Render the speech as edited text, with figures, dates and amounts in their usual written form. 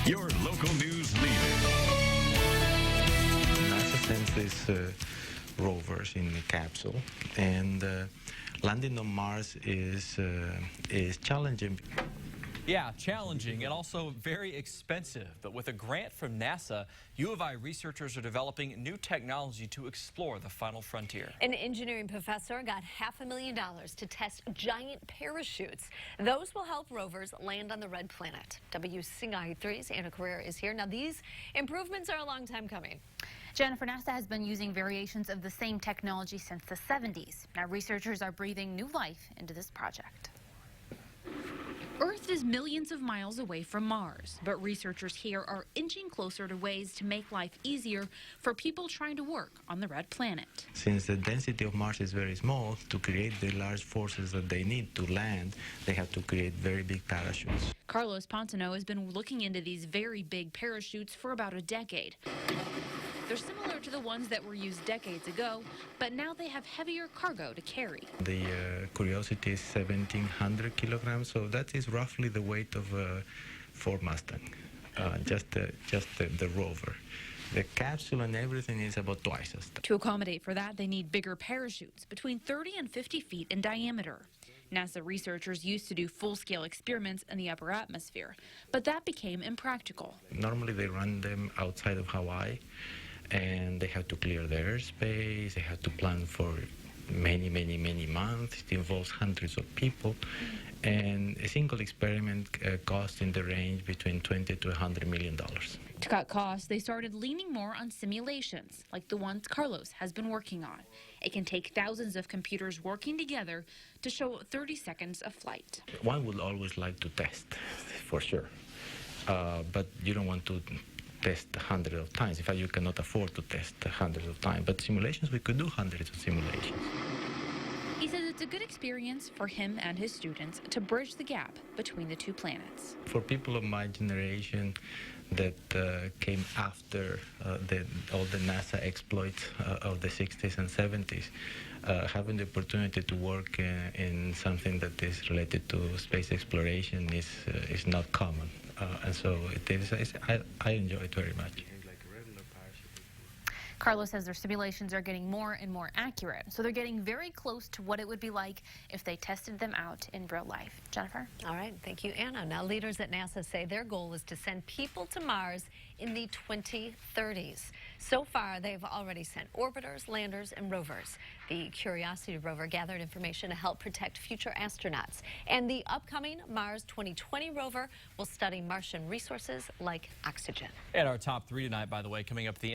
Your local news leader. NASA sends these rovers in the capsule, and landing on Mars is challenging. Yeah, challenging and also very expensive. But with a grant from NASA, U of I researchers are developing new technology to explore the final frontier. An engineering professor got $500,000 to test giant parachutes. Those will help rovers land on the red planet. WCI3's Anna Carrera is here. Now, these improvements are a long time coming. Jennifer, NASA has been using variations of the same technology since the 70s. Now, researchers are breathing new life into this project. Earth is millions of miles away from Mars, but researchers here are inching closer to ways to make life easier for people trying to work on the red planet. Since the density of Mars is very small, to create the large forces that they need to land, they have to create very big parachutes. Carlos Pantano has been looking into these very big parachutes for about a decade. They're similar to the ones that were used decades ago, but now they have heavier cargo to carry. The Curiosity is 1,700 kilograms, so that is roughly the weight of a Ford Mustang, just the rover. The capsule and everything is about twice as that. To accommodate for that, they need bigger parachutes, between 30 and 50 feet in diameter. NASA researchers used to do full-scale experiments in the upper atmosphere, but that became impractical. Normally they run them outside of Hawaii, and they have to clear the airspace, they have to plan for many months. It involves hundreds of people, and a single experiment costs in the range between $20 to $100 million. To cut costs, they started leaning more on simulations, like the ones Carlos has been working on. It can take thousands of computers working together to show 30 seconds of flight. One would always like to test, for sure, but you don't want to test hundreds of times. In fact, you cannot afford to test hundreds of times. But simulations, we could do hundreds of simulations. He says it's a good experience for him and his students to bridge the gap between the two planets. For people of my generation that came after all the NASA exploits of the 60s and 70s, having the opportunity to work in something that is related to space exploration is not common. And so I enjoy it very much. Carlos says their simulations are getting more and more accurate, so they're getting very close to what it would be like if they tested them out in real life. Jennifer? All right, thank you, Anna. Now, leaders at NASA say their goal is to send people to Mars in the 2030s. So far, they've already sent orbiters, landers, and rovers. The Curiosity rover gathered information to help protect future astronauts. And the upcoming Mars 2020 rover will study Martian resources like oxygen. And our top three tonight, by the way, coming up at the